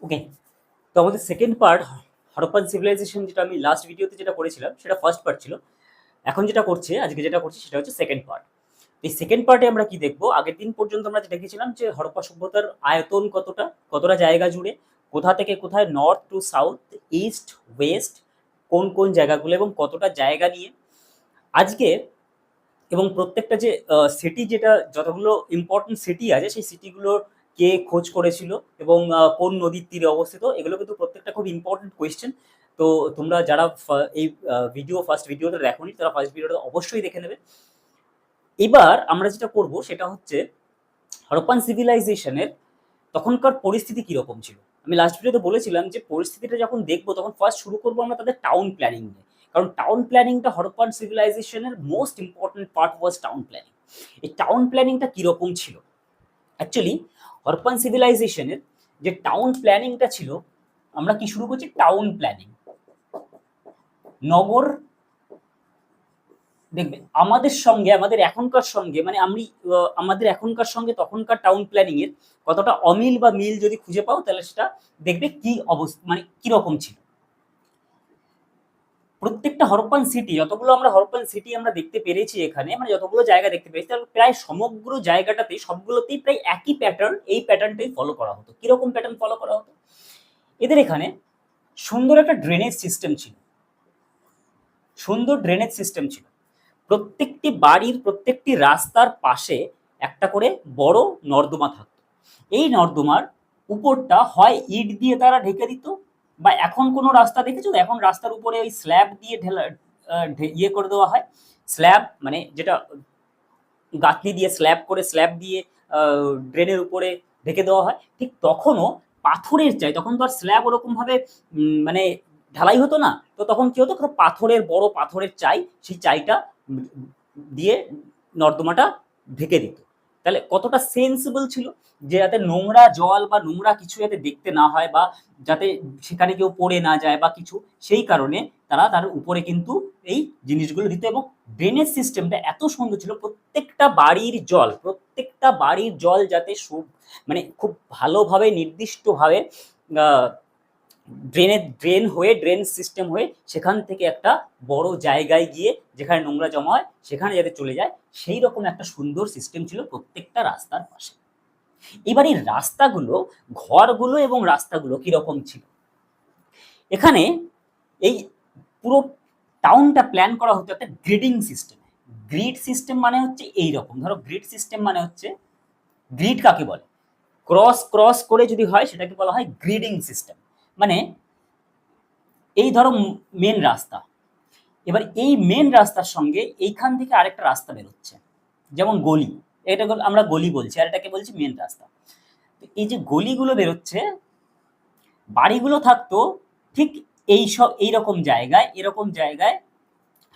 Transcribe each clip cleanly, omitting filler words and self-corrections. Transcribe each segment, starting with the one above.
ওকে, তো আমাদের second part Harappan civilisation, যেটা আমি লাস্ট ভিডিওতে যেটা করেছিলাম সেটা ফার্স্ট পার্ট ছিল। এখন আজকে যেটা করছি সেটা হচ্ছে সেকেন্ড পার্ট। এই সেকেন্ড পার্টে আমরা কি দেখবো, আগের দিন পর্যন্ত আমরা যেটা দেখেছিলাম যে হরপ্পা সভ্যতার আয়তন কতটা, কতটা জায়গা জুড়ে, কোথা থেকে কোথায়, north two south, east West, কোন কোন জায়গাগুলো এবং কতটা জায়গা নিয়ে। আজকে এবং প্রত্যেকটা যে সিটি, যেটা যতগুলো ইম্পর্টেন্ট সিটি আছে সেই সিটিগুলোর কে খোঁজ করেছিল এবং কোন নদীর তীরে অবস্থিত, এগুলো কিন্তু প্রত্যেকটা খুব ইম্পর্টেন্ট কোয়েশ্চেন। তো তোমরা যারা এই ফার্স্ট ভিডিওটা দেখোনি তারা ফার্স্ট ভিডিওটা অবশ্যই দেখে নেবে। এবার আমরা যেটা করব সেটা হচ্ছে হরপ্পান সিভিলাইজেশনের তখনকার পরিস্থিতি কিরকম ছিল। আমি লাস্ট ভিডিওতে বলেছিলাম যে পরিস্থিতিটা যখন দেখবো তখন ফার্স্ট শুরু করবো আমরা তাদের টাউন প্ল্যানিং নিয়ে, কারণ টাউন প্ল্যানিংটা হরপ্পান সিভিলাইজেশনের most important part was town planning. এই টাউন প্ল্যানিংটা কিরকম ছিল অ্যাকচুয়ালি, হরপ্পান সিভিলাইজেশনের যে টাউন প্ল্যানিংটা ছিল, আমরা কি শুরু করছি টাউন প্ল্যানিং, নগর। দেখবে আমাদের এখনকার সঙ্গে মানে আমাদের এখনকার সঙ্গে তখনকার টাউন প্ল্যানিং এর কতটা অমিল বা মিল যদি খুঁজে পাও তাহলে সেটা দেখবে কি অবস্থা, মানে কিরকম ছিল। প্রত্যেকটা হরপ্পান সিটি, যতগুলো আমরা হরপ্পান সিটি আমরা দেখতে পেরেছি এখানে, মানে যতগুলো জায়গা দেখতে পেরেছি, তাহলে প্রায় সমগ্র জায়গাটাতে সবগুলোতেই প্রায় একই প্যাটার্ন, এই প্যাটার্নটাই ফলো করা হতো। কিরকম প্যাটার্ন ফলো করা হতো, এদের এখানে সুন্দর একটা ড্রেনেজ সিস্টেম ছিল, সুন্দর ড্রেনেজ সিস্টেম ছিল। প্রত্যেকটি বাড়ির প্রত্যেকটি রাস্তার পাশে একটা করে বড় নর্দমা থাকতো। এই নর্দমার উপরটা হয় ইট দিয়ে তারা ঢেকে দিত, বা এখন কোনো রাস্তা দেখেছো, এখন রাস্তার উপরে ওই স্ল্যাব দিয়ে ইয়ে করে দেওয়া হয়। স্ল্যাব মানে যেটা গাঁথনি দিয়ে স্ল্যাব দিয়ে ড্রেনের উপরে ঢেকে দেওয়া হয়, ঠিক তখনও পাথরের চাই, তখন তো আর স্ল্যাব ওরকম ভাবে মানে ঢালাই হতো না, তো তখন কি হতো, পাথরের বড় পাথরের চাই, সেই চাইটা দিয়ে নর্দমাটা ঢেকে দিত। তাহলে কতটা সেন্সিবল ছিল, যে যাতে নোংরা জল বা নোংরা কিছু যাতে দেখতে না হয়, বা যাতে সেখানে কেউ পড়ে না যায় বা কিছু, সেই কারণে তারা তার উপরে কিন্তু এই জিনিসগুলো দিত। এবং ড্রেনেজ সিস্টেমটা এত সুন্দর ছিল, প্রত্যেকটা বাড়ির জল যাতে মানে খুব ভালোভাবে নির্দিষ্টভাবে ড্রেন সিস্টেম হয়ে সেখান থেকে একটা বড় জায়গায় গিয়ে যেখানে নোংরা জমা হয় সেখানে যাতে চলে যায়, সেই রকম একটা সুন্দর সিস্টেম ছিল প্রত্যেকটা রাস্তার পাশে। এবার এই রাস্তাগুলো, ঘরগুলো এবং রাস্তাগুলো কিরকম ছিল, এখানে এই পুরো টাউনটা প্ল্যান করা হতো একটা গ্রিডিং সিস্টেম। গ্রিড সিস্টেম মানে হচ্ছে এই রকম, ধরো গ্রিড সিস্টেম মানে হচ্ছে, গ্রিড কাকে বলে, ক্রস ক্রস করে যদি হয় সেটাকে বলা হয় গ্রিডিং সিস্টেম। মানে এই ধরো মেন রাস্তা, এবার এই মেন রাস্তার সঙ্গে এইখান থেকে আরেকটা রাস্তা বেরোচ্ছে, যেমন গলি, এটা আমরা গলি বলছি, আর এটাকে বলছি মেন রাস্তা। এই যে গলিগুলো বেরোচ্ছে, বাড়িগুলো থাকতো ঠিক এইরকম জায়গায়, এরকম জায়গায়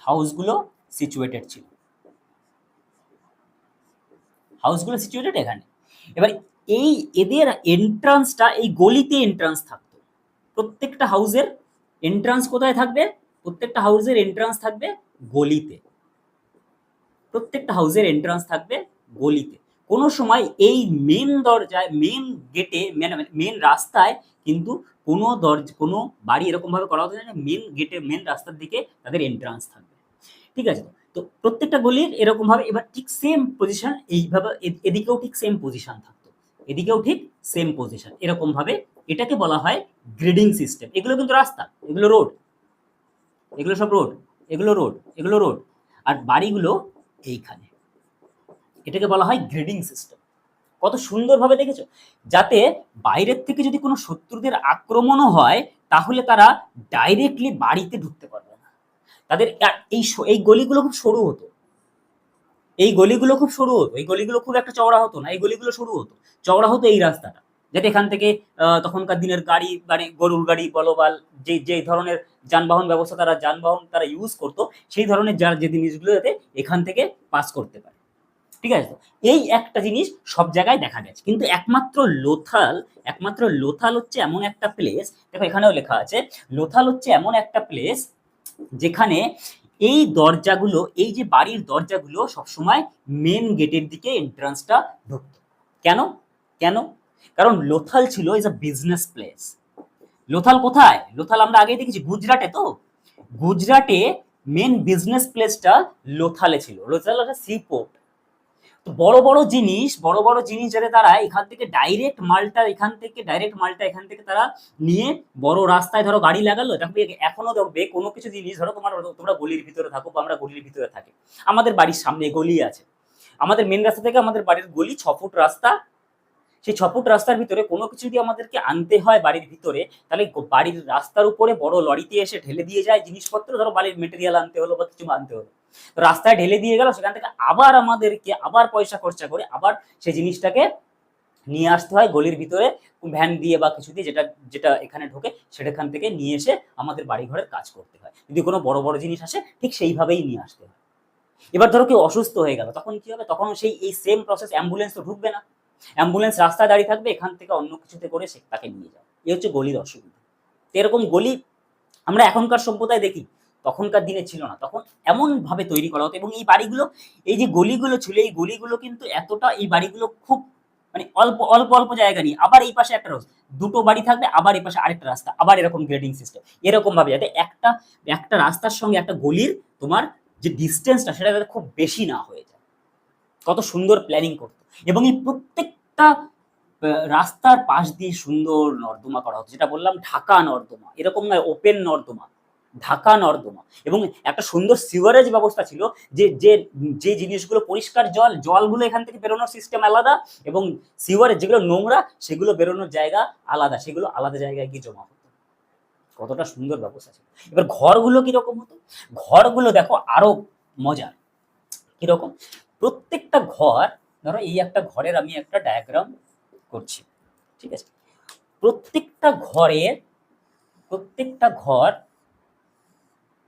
হাউসগুলো সিচুয়েটেড ছিল, হাউসগুলো সিচুয়েটেড এখানে। এবার এই এদের এন্ট্রান্সটা এই গলিতে এন্ট্রান্স থাকতো, প্রত্যেকটা হাউসের এন্ট্রান্স কোথায় থাকবে, প্রত্যেকটা হাউসের এন্ট্রান্স থাকবে গলিতে, প্রত্যেকটা হাউসের এন্ট্রান্স থাকবে গলিতে। কোনো সময় এই মেন দরজায়, মেন গেটে, মেন রাস্তায় কিন্তু কোনো বাড়ি এরকম ভাবে করা হতো না, মেন গেটে মেন রাস্তার দিকে তাদের এন্ট্রান্স থাকবে। ঠিক আছে, তো প্রত্যেকটা গলির এরকম ভাবে, এবার ঠিক সেম পজিশন এইভাবে, এদিকেও ঠিক সেম পজিশন থাকতো, এদিকেও ঠিক সেম পজিশন, এরকম ভাবে। এটাকে বলা হয় গ্রিডিং সিস্টেম। এগুলো কিন্তু রাস্তা, এগুলো রোড, এগুলো সব রোড, এগুলো রোড, এগুলো রোড, আর বাড়িগুলো এইখানে, এটাকে বলা হয় গ্রিডিং সিস্টেম। কত সুন্দরভাবে দেখেছো, যাতে বাইরের থেকে যদি কোনো শত্রুদের আক্রমণও হয় তাহলে তারা ডাইরেক্টলি বাড়িতে ঢুকতে পারবে না। তাদের এই গলিগুলো খুব সরু হতো, এই গলিগুলো খুব সরু হতো, এই গলিগুলো খুব একটা চওড়া হতো না, এই গলিগুলো সরু হতো, চওড়া হতো এই রাস্তাটা, যাতে এখান থেকে তখনকার দিনের গাড়ি গরুর গাড়ি বলো বা যে ধরনের যানবাহন তারা ইউজ করতো, সেই ধরনের যে জিনিসগুলো যাতে এখান থেকে পাস করতে পারে। ঠিক আছে, তো এই একটা জিনিস সব জায়গায় দেখা গেছে, কিন্তু একমাত্র লোথাল হচ্ছে এমন একটা প্লেস, দেখো এখানেও লেখা আছে, লোথাল হচ্ছে এমন একটা প্লেস যেখানে এই দরজাগুলো, এই যে বাড়ির দরজাগুলো সবসময় মেন গেটের দিকে এন্ট্রান্সটা ঢুকতো। কেন কেন কারণ লোথাল ছিল is a business place. Lothal কোথায়? লোথাল আমরা আগেই দেখেছি গুজরাটে। তো গুজরাটে মেন বিজনেস প্লেসটা লোথালে ছিল। লোথাল একটা সি পোর্ট। তো বড় বড় জিনিস যাতে তারা এখান থেকে ডাইরেক্ট মালটা এখান থেকে তারা নিয়ে বড় রাস্তায় ধরো গাড়ি লাগালো। দেখবে এখনো দেখবে কোনো কিছু জিনিস ধরো তোমরা গলির ভিতরে থাকো বা আমরা গলির ভিতরে থাকি, আমাদের বাড়ির সামনে গলি আছে, আমাদের মেন রাস্তা থেকে আমাদের বাড়ির গলি 6 ফুট রাস্তা। সেই 6 ফুট রাস্তার ভিতরে কোনো কিছু যদি আমাদেরকে আনতে হয় বাড়ির ভিতরে, তাহলে বাড়ির রাস্তার উপরে বড় লরিতে এসে ঢেলে দিয়ে যায় জিনিসপত্র, ধরো বাড়ির মেটেরিয়াল আনতে হলো বা কিছু আনতে হলো, তো রাস্তায় ঢেলে দিয়ে গেল, সেখান থেকে আবার আমাদেরকে আবার পয়সা খরচা করে আবার সেই জিনিসটাকে নিয়ে আসতে হয় গলির ভিতরে ভ্যান দিয়ে বা কিছু দিয়ে, যেটা যেটা এখানে ঢোকে সেখান থেকে নিয়ে এসে আমাদের বাড়ি ঘরের কাজ করতে হয়। যদি কোনো বড় বড় জিনিস আসে ঠিক সেইভাবেই নিয়ে আসতে হয়। এবার ধরো কেউ অসুস্থ হয়ে গেল, তখন কি হবে? তখন সেই এই সেম প্রসেস, অ্যাম্বুলেন্স তো ঢুকবে না, অ্যাম্বুলেন্স রাস্তায় দাঁড়িয়ে থাকবে, এখান থেকে অন্য কিছুতে করে সে তাকে নিয়ে যাবে। এই হচ্ছে গলির অসুবিধা। তো এরকম গলি আমরা এখনকার সভ্যতায় দেখি, তখনকার দিনে ছিল না। তখন এমন ভাবে তৈরি করা হতো, এবং এই বাড়িগুলো, এই যে গলিগুলো ছিল, এই গলিগুলো কিন্তু এতটা, এই বাড়িগুলো খুব মানে অল্প অল্প অল্প জায়গা নিয়ে, আবার এই পাশে একটা রাস্তা, দুটো বাড়ি থাকবে, আবার এই পাশে আরেকটা রাস্তা, আবার এরকম গ্রেডিং সিস্টেম, এরকম ভাবে যাতে একটা একটা রাস্তার সঙ্গে একটা গলির তোমার যে ডিস্টেন্সটা সেটা যাতে খুব বেশি না হয়ে যায়। কত সুন্দর প্ল্যানিং করতো। এবং এই প্রত্যেকটা রাস্তার পাশ দিয়ে সুন্দর নর্দমা করা হতো, যেটা বললাম ঢাকা নর্দমা, এরকম নয় ওপেন নর্দমা, ঢাকা নর্দমা। এবং একটা সুন্দর সিওয়ারেজ ব্যবস্থা ছিল, যে যে যে জিনিসগুলো পরিষ্কার জলগুলো এখান থেকে বেরোনোর সিস্টেম আলাদা, এবং সিওয়ারেজ যেগুলো নোংরা সেগুলো বেরোনোর জায়গা আলাদা, সেগুলো আলাদা জায়গায় গিয়ে জমা হতো। কতটা সুন্দর ব্যবস্থা ছিল। এবার ঘরগুলো কিরকম হতো? ঘরগুলো দেখো আরো মজার। কিরকম? প্রত্যেকটা ঘর, ধরো এই একটা ঘরের আমি একটা ডায়াগ্রাম করছি, ঠিক আছে? প্রত্যেকটা ঘর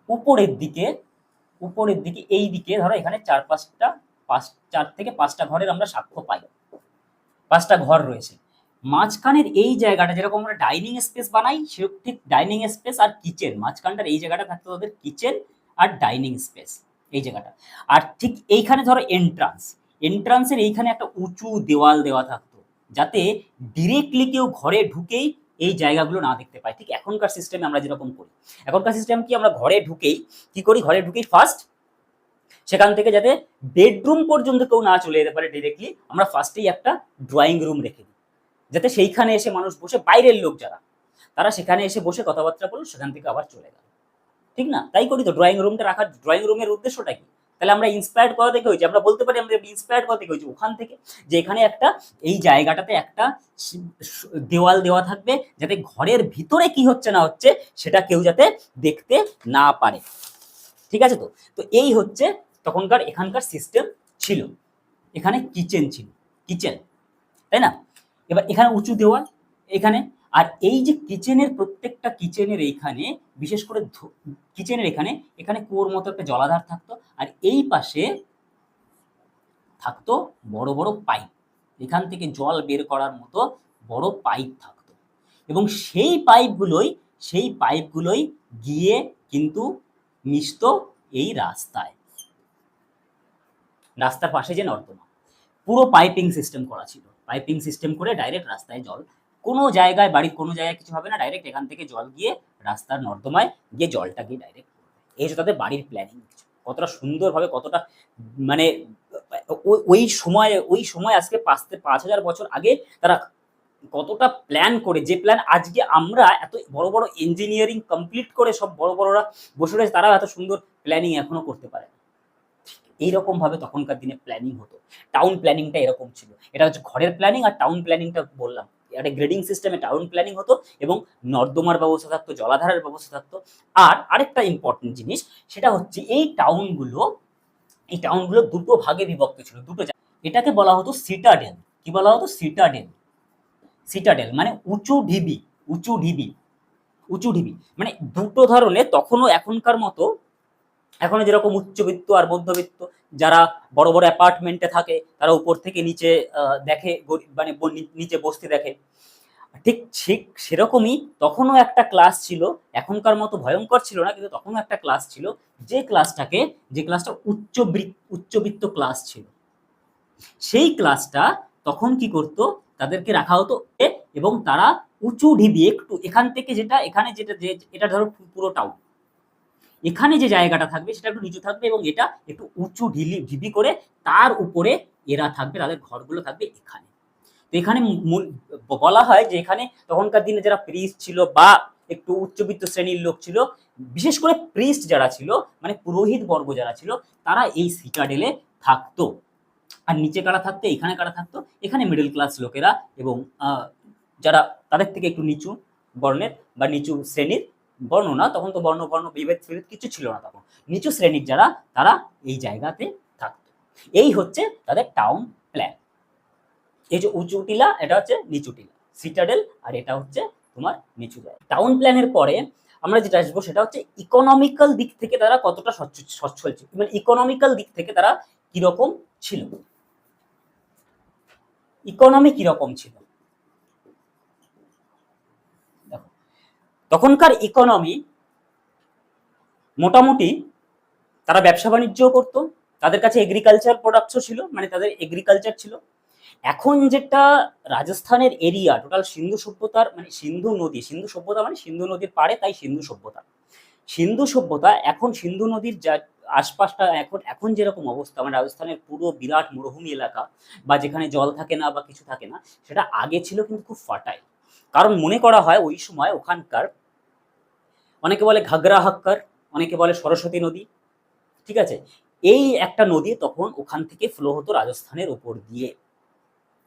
উপরের দিকে এই দিকে ধরো এখানে 4 থেকে 5টা ঘরের আমরা সাক্ষ্য পাই। 5টা ঘর রয়েছে। মাঝখানের এই জায়গাটা যেরকম আমরা ডাইনিং স্পেস বানাই, সেরকম ঠিক ডাইনিং স্পেস আর কিচেন, মাঝখানটার এই জায়গাটা থাকতো তাদের কিচেন আর ডাইনিং স্পেস, এই জায়গাটা। আর ঠিক এইখানে ধরো এন্ট্রান্সের এইখানে একটা উঁচু দেওয়াল দেওয়া থাকতো, যাতে ডিরেক্টলি কেউ ঘরে ঢুকেই এই জায়গাগুলো না দেখতে পায়। ঠিক এখনকার সিস্টেমে আমরা যেরকম করি, এখনকার সিস্টেম কি, আমরা ঘরে ঢুকেই কি করি, ঘরে ঢুকেই ফার্স্ট সেখান থেকে যাতে বেডরুম পর্যন্ত কেউ না চলে যেতে পারে ডিরেক্টলি, আমরা ফার্স্টেই একটা ড্রয়িং রুম রেখে দিই, যাতে সেইখানে এসে মানুষ বসে, বাইরের লোক যারা, তারা সেখানে এসে বসে কথাবার্তা বলল, সেখান থেকে আবার চলে গেল। ঠিক না? তাই করি তো। ড্রয়িং রুমটা রাখার, ড্রয়িং রুমের উদ্দেশ্যটা কি? তাহলে আমরা ইন্সপায়ার্ড করা থেকে হয়েছে, আমরা বলতে পারি আমরা ইন্সপায়ার্ড করা থেকে হয়েছে ওখান থেকে, যে এখানে একটা, এই জায়গাটাতে একটা দেওয়াল দেওয়া থাকবে, যাতে ঘরের ভিতরে কি হচ্ছে না হচ্ছে সেটা কেউ যাতে দেখতে না পারে। ঠিক আছে? তো তো এই হচ্ছে তখনকার এখানকার সিস্টেম ছিল। এখানে কিচেন ছিল, কিচেন, তাই না? এবার এখানে উঁচু দেওয়াল এখানে, আর এই যে কিচেনের, প্রত্যেকটা কিচেনের এইখানে, বিশেষ করে কিচেনের এখানে এখানে কুয়োর মতো একটা জলাধার থাকতো, আর এই পাশে থাকতো বড় বড় পাইপ, এখান থেকে জল বের করার মতো বড় পাইপ থাকতো। এবং সেই পাইপগুলোই গিয়ে কিন্তু মিশতো এই রাস্তার পাশে যে নর্দমা, পুরো পাইপিং সিস্টেম করা ছিল। পাইপিং সিস্টেম করে ডাইরেক্ট রাস্তায় জল, কোনো জায়গায়, বাড়ির কোনো জায়গায় কিছু হবে না, ডাইরেক্ট এখান থেকে জল গিয়ে রাস্তার নর্দমায় গিয়ে জলটা গিয়ে ডাইরেক্ট, এই হচ্ছে তাদের বাড়ির প্ল্যানিং। কতটা সুন্দরভাবে, কতটা মানে ওই সময় আজকে 5,000 বছর আগে তারা কতটা প্ল্যান করে, যে প্ল্যান আজকে আমরা এত বড় বড় ইঞ্জিনিয়ারিং কমপ্লিট করে সব বড় বড়রা বসে রয়েছে, তারা এত সুন্দর প্ল্যানিং এখনো করতে পারে। এইরকম ভাবে তখনকার দিনে প্ল্যানিং হতো। টাউন প্ল্যানিংটা এরকম ছিল। এটা হচ্ছে ঘরের প্ল্যানিং, আর টাউন প্ল্যানিংটা বললাম একটা গ্রেডিং সিস্টেমে টাউন প্ল্যানিং হতো, এবং নর্দমার ব্যবস্থা থাকতো, জলাধারের ব্যবস্থা থাকতো। আর আরেকটা ইম্পর্টেন্ট জিনিস, সেটা হচ্ছে এই টাউনগুলো দুটো ভাগে বিভক্ত ছিল, দুটো। এটাকে বলা হতো সিটাডেল। কি বলা হতো? সিটাডেল। সিটাডেল মানে উঁচু ঢিবি, উঁচু ঢিবি, উঁচু ঢিবি। মানে দুটো ধরনের, তখনও এখনকার মতো, এখনো যেরকম উচ্চবিত্ত আর মধ্যবিত্ত যারা বড় বড় অ্যাপার্টমেন্টে থাকে, তারা উপর থেকে নিচে দেখে, মানে নিচে বসতে দেখে, ঠিক ঠিক সেরকমই তখনও একটা ক্লাস ছিল। এখনকার মতো ভয়ঙ্কর ছিল না, কিন্তু তখনও একটা ক্লাস ছিল, যে ক্লাসটা উচ্চবিত্ত ক্লাস ছিল। সেই ক্লাসটা তখন কি করতো, তাদেরকে রাখা হতো এবং তারা উঁচু ঢিবি একটু এখান থেকে এখানে যেটা যে এটা ধরো পুরো টাউন, এখানে যে জায়গাটা থাকবে সেটা একটু নিচু থাকবে এবং এটা একটু উঁচু ঢিবি করে তার উপরে এরা থাকবে, তাদের ঘরগুলো থাকবে এখানে। তো এখানে বলা হয় যে এখানে তখনকার দিনে যারা প্রিস্ট ছিল বা একটু উচ্চবিত্ত শ্রেণীর লোক ছিল, বিশেষ করে প্রিস্ট যারা ছিল মানে পুরোহিত বর্গ যারা ছিল, তারা এই সিটাডেলে থাকতো। আর নিচে কারা থাকতো, এখানে কারা থাকতো, এখানে মিডল ক্লাস লোকেরা এবং যারা তাদের থেকে একটু নিচু বর্ণের বা নিচু শ্রেণীর, বর্ণ না তখন তো বর্ণ বিভেদ কিছু ছিল না তখন, নিচু শ্রেণীর যারা তারা এই জায়গাতে থাকতো। এই হচ্ছে তাদের টাউন প্ল্যান। এই যে উঁচু টিলা এটা হচ্ছে নিচু টিলা সিটাডেল, আর এটা হচ্ছে তোমার নিচু জায়গা। টাউন প্ল্যানের পরে আমরা যেটা আসবো সেটা হচ্ছে ইকোনমিক্যাল দিক থেকে তারা কতটা সচ্ছল ছিল, মানে ইকোনমিক্যাল দিক থেকে তারা কিরকম ছিল, ইকোনমি কিরকম ছিল। দেখো তখনকার ইকোনমি মোটামুটি তারা ব্যবসা বাণিজ্যও করতো, তাদের কাছে এগ্রিকালচার প্রোডাক্টসও ছিল, মানে তাদের এগ্রিকালচার ছিল। এখন যেটা রাজস্থানের এরিয়া টোটাল সিন্ধু সভ্যতার মানে সিন্ধু সভ্যতা মানে সিন্ধু নদীর পাড়ে, তাই সিন্ধু সভ্যতা এখন সিন্ধু নদীর যা আশপাশটা এখন যেরকম অবস্থা, মানে রাজস্থানের পুরো বিরাট মরুভূমি এলাকা বা যেখানে জল থাকে না বা কিছু থাকে না, সেটা আগে ছিল কিন্তু খুব ফার্টাইল। কারণ মনে করা হয় ওই সময় ওখানকার, অনেকে বলে ঘাগরা হাক্কার, অনেকে বলে সরস্বতী নদী, ঠিক আছে, এই একটা নদী তখন ওখান থেকে ফ্লো হতো রাজস্থানের উপর দিয়ে,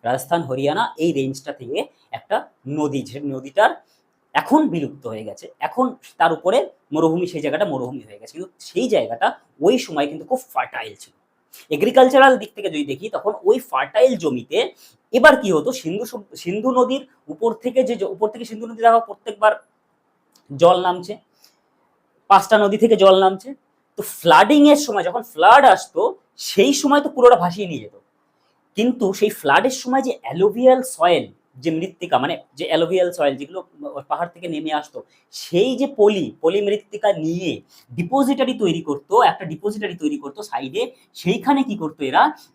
রাজস্থান হরিয়ানা এই রেঞ্জটা থেকে একটা নদী, যে নদীটার এখন বিলুপ্ত হয়ে গেছে, এখন তার উপরে মরুভূমি, সেই জায়গাটা মরুভূমি হয়ে গেছে, কিন্তু সেই জায়গাটা ওই সময় কিন্তু খুব ফার্টাইল ছিল। এগ্রিকালচারাল দিক থেকে যদি দেখি তখন ওই ফার্টাইল জমিতে এবার কি হতো, সিন্ধু নদীর উপর থেকে সিন্ধু নদী দেখো প্রত্যেকবার জল নামছে, 5টা নদী থেকে জল নামছে, তো ফ্লাডিং এর সময় যখন ফ্লাড আসতো সেই সময় তো পুরোটা ভাসিয়ে নিয়ে যেত, কিন্তু সেই ফ্লাডের সময় যে অ্যালুভিয়াল সয়েল, যে মৃত্তিকা মানে যে অ্যালুভিয়াল সয়েল যেগুলো পাহাড় থেকে নেমে আসতো, সেই যে পলি মৃত্তিকা নিয়ে একটা ডিপোজিটারি তৈরি করতো সাইডে, সেইখানে কি করতো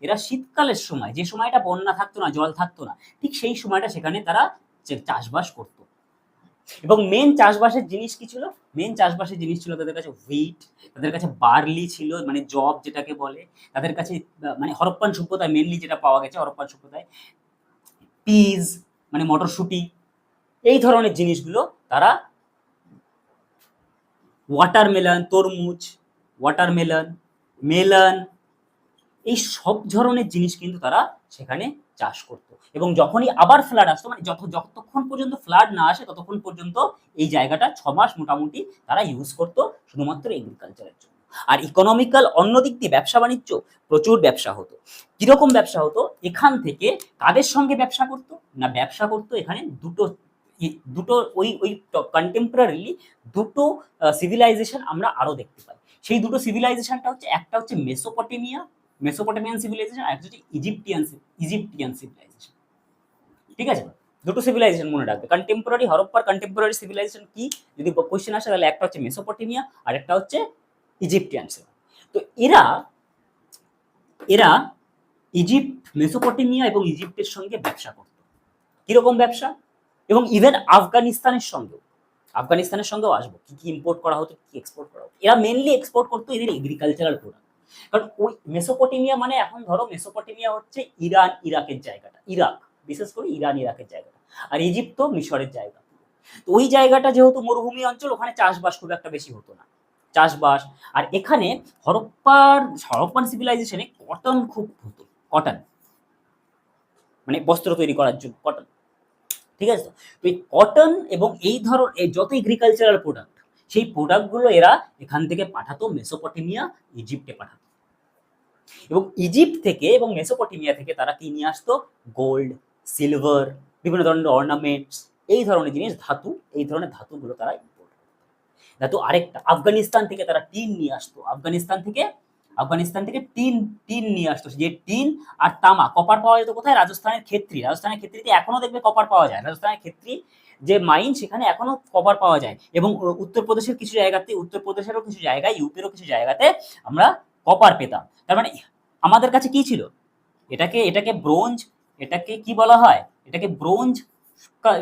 এরা শীতকালের সময় যে সময়টা বন্যা থাকতো না, জল থাকতো না, ঠিক সেই সময়টা সেখানে তারা চাষবাস করতো। এবং মেন চাষবাসের জিনিস কি ছিল, তাদের কাছে হুইট, তাদের কাছে বার্লি ছিল মানে জব যেটাকে বলে, তাদের কাছে মানে হরপ্পান সভ্যতায় মেনলি যেটা পাওয়া গেছে হরপ্পান সভ্যতায় পিজ মানে মটরশুঁটি, এই ধরনের জিনিসগুলো তারা, ওয়াটারমেলন, তরমুজ, ওয়াটারমেলন, মেলন, এই সব ধরনের জিনিস কিন্তু তারা সেখানে চাষ করতো। এবং যখনই আবার ফ্লাড আসতো, মানে যতক্ষণ পর্যন্ত ফ্লাড না আসে ততক্ষণ পর্যন্ত এই জায়গাটা 6 মাস মোটামুটি তারা ইউজ করতো শুধুমাত্র এগ্রিকালচারের জন্য। আর ইকোনমিক্যাল অন্যদিক দিয়ে ব্যবসা বাণিজ্য, প্রচুর ব্যবসা হতো। কিরকম ব্যবসা হতো, এখান থেকে কাদের সঙ্গে ব্যবসা করতো না, ব্যবসা করতো এখানে দুটো ওই কন্টেম্পোরারিলি দুটো সিভিলাইজেশন আমরা আরো দেখতে পাই। সেই দুটো সিভিলাইজেশনটা হচ্ছে, একটা হচ্ছে মেসোপটেমিয়ান সিভিলাইজেশন, আর একটা হচ্ছে ইজিপ্টিয়ান সিভিলাইজেশন। ঠিক আছে, দুটো সিভিলাইজেশন মনে রাখবে, কন্টেম্পোরারি হরপ্পার কন্টেম্পোরারি সিভিলাইজেশন কি যদি কোশ্চেন আসে, তাহলে একটা হচ্ছে মেসোপটেমিয়া আর একটা হচ্ছে ইজিপ্টিয়ান। তো এরা ইজিপ্ট, মেসোপটেমিয়া এবং ইজিপ্টের সঙ্গে ব্যবসা করত। কিরকম ব্যবসা, এবং ইভেন আফগানিস্তানের সঙ্গেও আসবো, কি কি ইম্পোর্ট করা হতো, কি এক্সপোর্ট করা হতো। এরা মেনলি এক্সপোর্ট করতো এদের এগ্রিকালচারাল প্রোডাক্ট, কারণ ওই মেসোপটেমিয়া মানে এখন ধরো মেসোপটেমিয়া হচ্ছে ইরান ইরাকের জায়গাটা, বিশেষ করে ইরান ইরাকের জায়গাটা, আর ইজিপ্ট তো মিশরের জায়গা। তো ওই জায়গাটা যেহেতু মরুভূমি অঞ্চল, ওখানে চাষবাস খুব একটা বেশি হতো না, চাষবাস। আর এখানে হরপ্পান সিভিলাইজেশনে কটন খুব হতো, কটন মানে বস্ত্র তৈরি করার জন্য কটন, ঠিক আছে। তো এই কটন এবং এই যত এগ্রিকালচারাল প্রোডাক্ট, সেই প্রোডাক্টগুলো এরা এখান থেকে পাঠাতো মেসোপটেমিয়া, ইজিপ্টে পাঠাতো। এবং ইজিপ্ট থেকে এবং মেসোপটেমিয়া থেকে তারা কি নিয়ে আসতো, গোল্ড, সিলভার, বিভিন্ন ধরনের অর্নামেন্টস, এই ধরনের জিনিস, এই ধরনের ধাতুগুলো তারা ইম্পোর্ট করতো। ধাতু আরেকটা, আফগানিস্তান থেকে তারা টিন নিয়ে আসতো, আফগানিস্তান থেকে টিন নিয়ে আসতো, যে টিন আর তামা, কপার পাওয়া যেত কোথায়, রাজস্থানের ক্ষেত্রিতে এখনো দেখবে কপার পাওয়া যায়, রাজস্থানের ক্ষেত্রি যে মাইন সেখানে এখনো কপার পাওয়া যায়। এবং উত্তরপ্রদেশেরও কিছু জায়গায়, ইউপিরও কিছু জায়গাতে আমরা কপার পেতাম। তার মানে আমাদের কাছে কি ছিল, এটাকে ব্রোঞ্জ, এটাকে কি বলা হয়, এটাকে ব্রোঞ্জ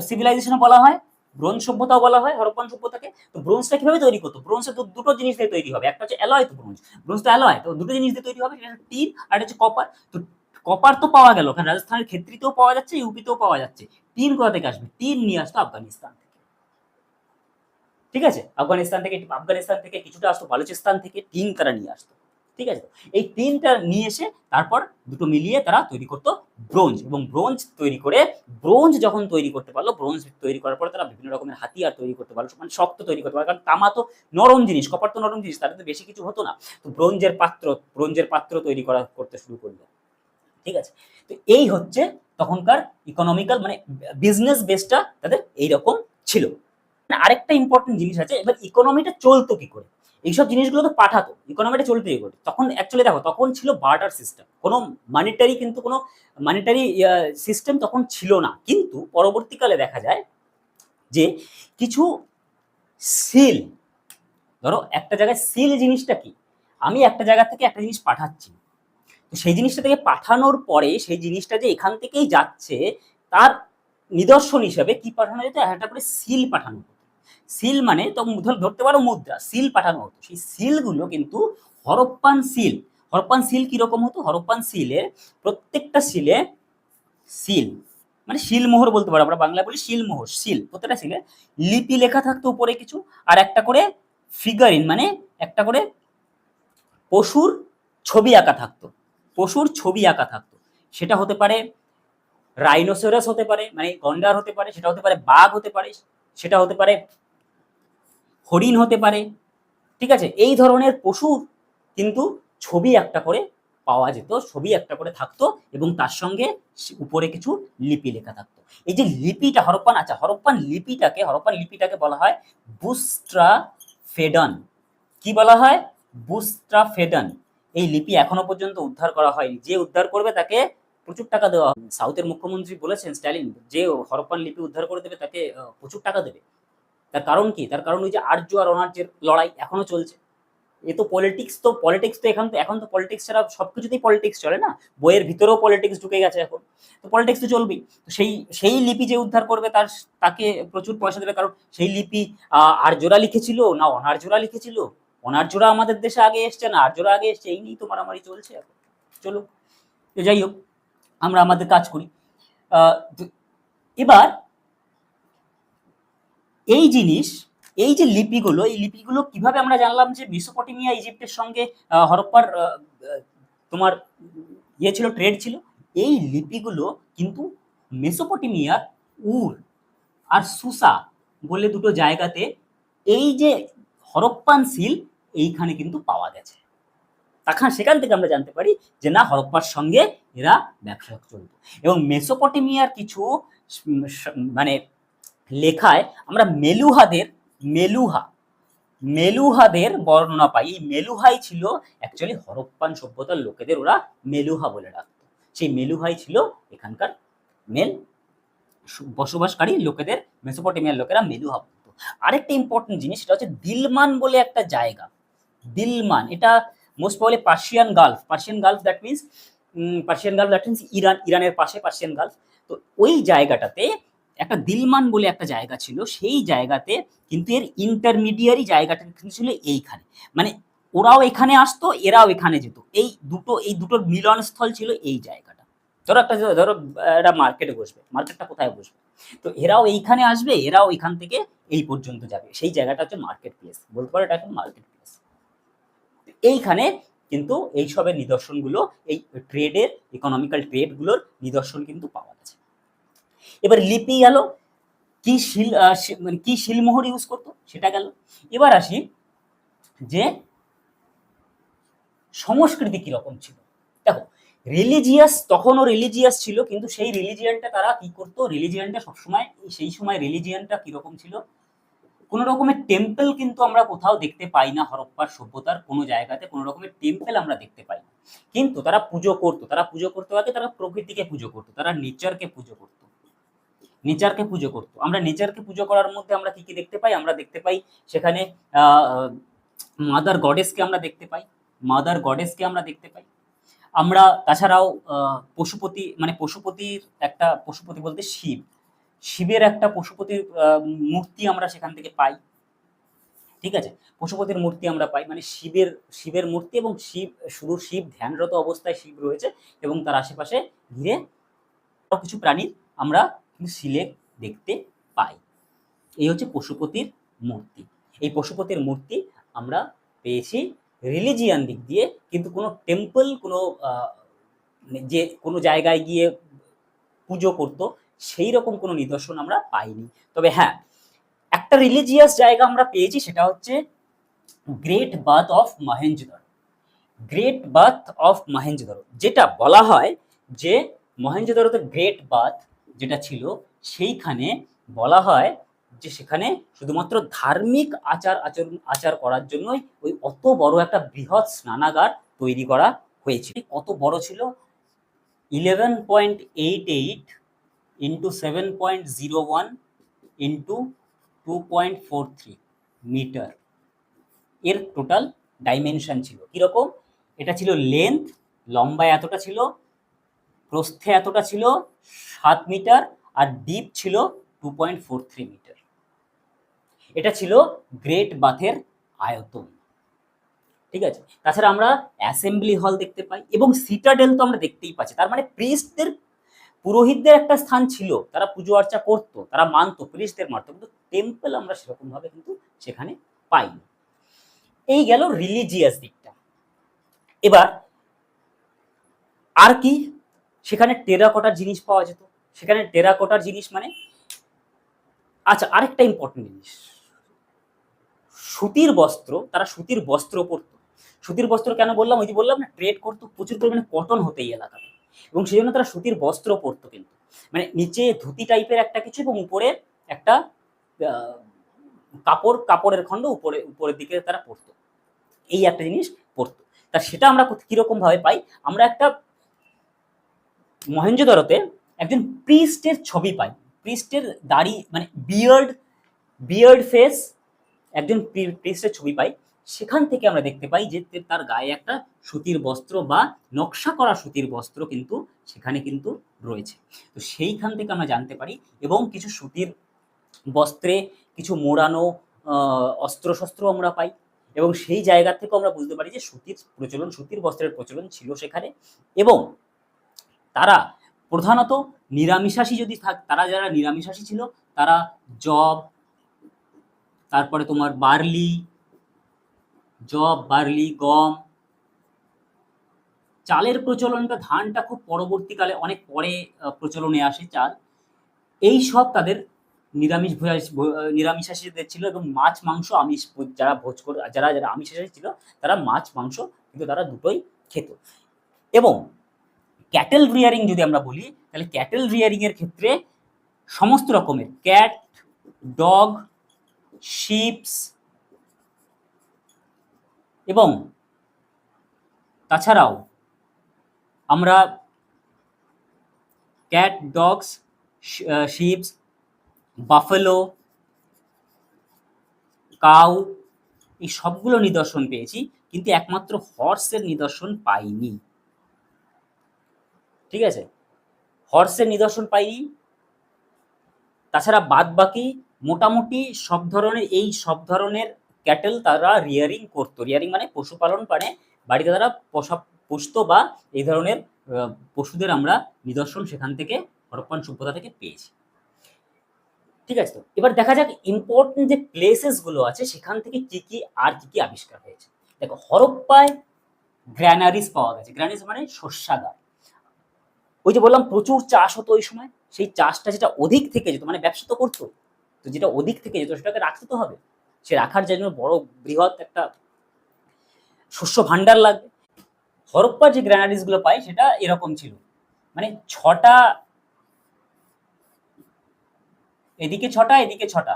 সিভিলাইজেশন বলা হয়, ব্রোঞ্জ সভ্যতাও বলা হয় হরপ্পান সভ্যতাকে। তো ব্রোঞ্জটা কিভাবে তৈরি করতো? ব্রোঞ্জটা দুটো জিনিস দিয়ে তৈরি হবে, একটা হচ্ছে অ্যালয়, তো ব্রোঞ্জ তো অ্যালয়, তো দুটো জিনিস দিয়ে তৈরি হবে, সেটা হচ্ছে টিন আর হচ্ছে কপার। তো কপার তো পাওয়া গেল, কারণ রাজস্থানের ক্ষেত্রিতেও পাওয়া যাচ্ছে, ইউপিতেও পাওয়া যাচ্ছে। টিন কোথা থেকে আসবে? টিন নিয়ে আসতো আফগানিস্তান থেকে, ঠিক আছে? আফগানিস্তান থেকে কিছুটা আসতো, বালুচিস্তান থেকে টিন তারা নিয়ে আসতো, ঠিক আছে? এই টিনটা নিয়ে এসে তারপর দুটো মিলিয়ে তারা তৈরি করতো ব্রোঞ্জ, এবং ব্রোঞ্জ তৈরি করে, ব্রোঞ্জ যখন তৈরি করতে পারলো, ব্রোঞ্জ তৈরি করার পরে তারা বিভিন্ন রকমের হাতিয়ার তৈরি করতে পারলো, মানে শক্ত তৈরি করতে পারলো, কারণ তামা তো নরম জিনিস, কপার তো নরম জিনিস, তাদের তো বেশি কিছু হতো না। তো ব্রোঞ্জের পাত্র তৈরি করতে শুরু করলো, ঠিক আছে? তো এই হচ্ছে তখনকার ইকোনমিক্যাল, মানে বিজনেস বেসটা তাদের এইরকম ছিল। আরেকটা ইম্পর্টেন্ট জিনিস আছে, এবার ইকোনমিটা চলতো কি করে? এইসব জিনিসগুলো তো পাঠাতো, ইকোনমিটা চলতো কি করে? তখন অ্যাকচুয়ালি দেখো, তখন ছিল বার্টার সিস্টেম, কোনো মানিটারি সিস্টেম তখন ছিল না, কিন্তু পরবর্তীকালে দেখা যায় যে কিছু সিল, ধরো একটা জায়গায় সিল জিনিসটা কি, আমি একটা জায়গা থেকে একটা জিনিস পাঠাচ্ছি, তো সেই জিনিসটা থেকে পাঠানোর পরে সেই জিনিসটা যে এখান থেকেই যাচ্ছে, তার নিদর্শন হিসাবে কি পাঠানো যেত? একটা করে সিল পাঠানো হতো। সিল মানে তো ধরতে পারো মুদ্রা, সিল পাঠানো হতো। সেই সিলগুলো কিন্তু হরপ্পান সিল। হরপ্পান সিল কিরকম হতো? হরপ্পান সিলে প্রত্যেকটা সিলে সিল মানে শিলমোহর বলতে পারো, আমরা বাংলায় বলি শিলমোহর, সিল, প্রত্যেকটা সিলে লিপি লেখা থাকতো উপরে কিছু, আর একটা করে ফিগারিন মানে একটা করে পশুর ছবি আঁকা থাকতো, পশুর ছবি আঁকা থাকতো। সেটা হতে পারে রাইনোসেরাস, হতে পারে মানে গন্ডার হতে পারে, সেটা হতে পারে বাঘ হতে পারে, সেটা হতে পারে হরিণ হতে পারে, ঠিক আছে? এই ধরনের পশুর কিন্তু ছবি একটা করে পাওয়া যেত, ছবি একটা করে থাকতো, এবং তার সঙ্গে উপরে কিছু লিপি লেখা থাকতো। এই যে লিপিটা হরপ্পান লিপিটাকে বলা হয় বুস্ট্রা ফেডন। কি বলা হয়? বুস্ট্রা ফেডন। এই লিপি এখনো পর্যন্ত উদ্ধার করা হয়নি, যে উদ্ধার করবে তাকে প্রচুর টাকা দেওয়া হবে। সাউথের মুখ্যমন্ত্রী বলেছেন স্ট্যালিন, যে হরপ্পান লিপি উদ্ধার করে দেবে তাকে প্রচুর টাকা দেবে। তার কারণ কি? তার কারণ ওই যে আর্য আর অনার্যের লড়াই এখনো চলছে। এ তো পলিটিক্স তো এখন তো পলিটিক্স ছাড়া সবকিছুতেই পলিটিক্স চলে না, বইয়ের ভিতরেও পলিটিক্স ঢুকে গেছে এখন, তো পলিটিক্স তো চলবেই। তো সেই লিপি যে উদ্ধার করবে তাকে প্রচুর পয়সা দেবে, কারণ সেই লিপি আর্যরা লিখেছিল না অনার্যরা লিখেছিল, অনার্যরা আমাদের দেশে আগে এসছে না আর্যরা আগে এসছে, এই নিয়েই তো মারামারি চলছে এখন। চলুক, তো যাই হোক, আমরা আমাদের কাজ করি। এবার এই জিনিস, এই যে লিপিগুলো, এই লিপিগুলো কিভাবে আমরা জানলাম যে মেসোপটেমিয়া ইজিপ্টের সঙ্গে হরপ্পার তোমার ছিল, ট্রেড ছিল? এই লিপিগুলো কিন্তু মেসোপটেমিয়ার উর আর সুসা বলে দুটো জায়গাতে এই যে হরপ্পান সিল এইখানে কিন্তু পাওয়া গেছে। সেখান থেকে আমরা জানতে পারি যে না, হরপ্পার সঙ্গে এরা ব্যবসা চলত। এবং মেসোপটেমিয়ার কিছু মানে লেখায় আমরা মেলুহাদের বর্ণনা পাই। এই মেলুহাই ছিল অ্যাকচুয়ালি হরপ্পান সভ্যতার লোকেদের ওরা মেলুহা বলে ডাকতো। সেই মেলুহাই ছিল এখানকার মেল বসবাসকারী লোকেদের, মেসোপটেমিয়ার লোকেরা মেলুহা বলতো। আরেকটা ইম্পর্টেন্ট জিনিস, সেটা হচ্ছে দিলমান বলে একটা জায়গা। দিলমান, এটা most probably Persian Gulf that means ইরানের পাশে পার্সিয়ান গালফ। তো ওই জায়গাটাতে একটা দিলমান বলে একটা জায়গা ছিল, সেই জায়গাতে কিন্তু এর ইন্টারমিডিয়ারি জায়গাটা কিন্তু ছিল এইখানে, মানে ওরাও এখানে আসতো, এরাও এখানে যেত, এই দুটোর মিলনস্থল ছিল এই জায়গাটা। ধরো একটা মার্কেটে বসবে, মার্কেটটা কোথায় বসবে? তো এরাও এইখানে আসবে, এরাও এখান থেকে এই পর্যন্ত যাবে, সেই জায়গাটা হচ্ছে মার্কেট প্লেস, বলতে পারো এটা এখন মার্কেট প্লেস। এইখানে কিন্তু এইসবের নিদর্শনগুলো, এই ইকোনমিক্যাল ট্রেডগুলোর নিদর্শন কিন্তু পাওয়া গেছে। এবার লিপি গেল, মানে কি শিলমোহর ইউজ করতো সেটা গেল। এবার আসি যে সংস্কৃতি কিরকম ছিল। দেখো, তখনও রিলিজিয়াস ছিল, কিন্তু সেই রিলিজিয়ানটা তারা কি করতো? রিলিজিয়ানটা সবসময়, সেই সময় রিলিজিয়ানটা কিরকম ছিল? কোনো রকমের টেম্পল কিন্তু আমরা কোথাও দেখতে পাই না, হরপ্পার সভ্যতার কোনো জায়গাতে কোনো রকমের টেম্পল আমরা দেখতে পাই না। কিন্তু তারা পুজো করতো আগে, তারা প্রকৃতিকে পুজো করতো, তারা নেচারকে পুজো করতো। আমরা নেচারকে পুজো করার মধ্যে আমরা কি কি দেখতে পাই? আমরা দেখতে পাই সেখানে মাদার গডেসকে আমরা দেখতে পাই, আমরা তাছাড়াও পশুপতি মানে পশুপতি বলতে শিবের একটা পশুপতির মূর্তি আমরা সেখান থেকে পাই। ঠিক আছে, পশুপতির মূর্তি আমরা পাই, মানে শিবের মূর্তি, এবং শিব ধ্যানরত অবস্থায় শিব রয়েছে, এবং তার আশেপাশে ঘিরে আরো কিছু প্রাণীর আমরা কিন্তু শিলে দেখতে পাই। এই হচ্ছে পশুপতির মূর্তি। এই পশুপতির মূর্তি আমরা পেয়েছি রিলিজিয়ান দিক দিয়ে, কিন্তু কোনো টেম্পল, কোনো যে কোনো জায়গায় গিয়ে পুজো করতো সেই রকম কোনো নিদর্শন আমরা পাইনি। তবে হ্যাঁ, একটা রিলিজিয়াস জায়গা আমরা পেয়েছি, সেটা হচ্ছে great bath of Mohenjodaro. Great bath of Mohenjodaro, যেটা বলা হয় যে মহেঞ্জোদারোতে গ্রেট বাথ যেটা ছিল, সেইখানে বলা হয় যে সেখানে শুধুমাত্র ধার্মিক আচার করার জন্যই ওই অত বড় একটা বৃহৎ স্নানাগার তৈরি করা হয়েছে। কত বড় ছিল? 11.88 ইন্টু 7.01 ইন্টু 2.43 মিটার এর টোটাল ডাইমেনশন ছিল। কিরকম? এটা ছিল লেন্থ, লম্বায় এতটা ছিল, প্রস্থে এতটা ছিল 7 মিটার, আর ডিপ ছিল 2.43 মিটার। এটা ছিল গ্রেট বাথের আয়তন। ঠিক আছে, তাছাড়া আমরা অ্যাসেম্বলি হল দেখতে পাই, এবং সিটাডেল তো আমরা দেখতেই পাচ্ছি। তার মানে পুরোহিতদের একটা স্থান ছিল, তারা পুজো আর্চা করতো, তারা মানতো, প্রিস্টদের মানতো, কিন্তু টেম্পল আমরা সেরকম ভাবে কিন্তু সেখানে পাইনি। এই গেল রিলিজিয়াস দিকটা। এবার আর কি? সেখানে টেরাকোটার জিনিস পাওয়া যেত। সেখানে টেরাকোটার জিনিস মানে, আচ্ছা, আরেকটা ইম্পর্টেন্ট জিনিস, সুতির বস্ত্র, তারা সুতির বস্ত্র পরতো। সুতির বস্ত্র কেন বললাম? ওই যে বললাম না, ট্রেড করতো, প্রচুর পরিমাণে কটন হতো এই এলাকাতে, এবং সেই জন্য তারা সুতির বস্ত্র পরতো। কিন্তু মানে নিচে ধুতি টাইপের একটা কিছু, এবং উপরে একটা কাপড়ের খণ্ড উপরের দিকে তারা পরতো। এই একটা জিনিস পরতো। তা সেটা আমরা কিরকম ভাবে পাই? আমরা একটা মহেঞ্জোদারোতে একজন প্রিস্টের ছবি পাই। প্রিস্টের দাড়ি, মানে বিয়ার্ড ফেস, একজন প্রিস্টের ছবি পাই। সেখান থেকে আমরা দেখতে পাই যে তার গায়ে একটা সুতির বস্ত্র বা নকশা করা সুতির বস্ত্র কিন্তু সেখানে কিন্তু রয়েছে। তো সেইখান থেকে আমরা জানতে পারি, এবং কিছু সুতির বস্ত্রে কিছু মোড়ানো অস্ত্রশস্ত্র আমরা পাই, এবং সেই জায়গা থেকে আমরা বুঝতে পারি যে সুতির বস্ত্রের প্রচলন ছিল সেখানে। এবং তারা প্রধানত নিরামিষাশী তারা যারা নিরামিষাশী ছিল, তারা জব, তারপরে তোমার বার্লি, গম, চালের প্রচলনটা, ধানটা খুব পরবর্তীকালে, অনেক পরে প্রচলনে আসে চাল। এই সব তাদের নিরামিষাশীদের ছিল, এবং মাছ মাংস আমিষ, যারা আমিষাশী ছিল, তারা মাছ মাংস কিন্তু তারা দুটোই খেত। এবং ক্যাটেল রিয়ারিং যদি আমরা বলি, তাহলে ক্যাটেল রিয়ারিং এর ক্ষেত্রে সমস্ত রকমের ক্যাট, ডগ, শিপস, এবং তাছাড়াও আমরা cat, dogs, ships, buffalo, cow, এই সবগুলো নিদর্শন পেয়েছি, কিন্তু একমাত্র হর্সের নিদর্শন পাইনি। ঠিক আছে, হর্সের নিদর্শন পাইনি। তাছাড়া বাদ বাকি মোটামুটি সব ধরনের ক্যাটেল তারা রিয়ারিং করতো। রিয়ারিং মানে পশুপালন, মানে বাড়িতে তারা পুষতো, বা এই ধরনের পশুদের আমরা নিদর্শন সেখান থেকে, হরপ্পান সভ্যতা থেকে পেয়েছি। ঠিক আছে, তো এবার দেখা যাক ইম্পর্টেন্ট যে প্লেসেস গুলো আছে সেখান থেকে কি কি আবিষ্কার হয়েছে। দেখো, হরপ্পায় গ্র্যানারিস পাওয়া গেছে। গ্র্যানারিস মানে শস্যাগার। ওই যে বললাম প্রচুর চাষ হতো ওই সময়, সেই চাষটা যেটা অধিক থেকে যেত, মানে ব্যবসা তো করতো, তো যেটা অধিক থেকে যেত সেটাকে রাখতে তো হবে। সে রাখার জন্য বড় বৃহৎ একটা শস্য ভান্ডার লাগবে। হরপ্পার যে গ্র্যানারিস গুলো পাই সেটা এরকম ছিল, মানে 6টা, এদিকে 6টা, এদিকে 6টা,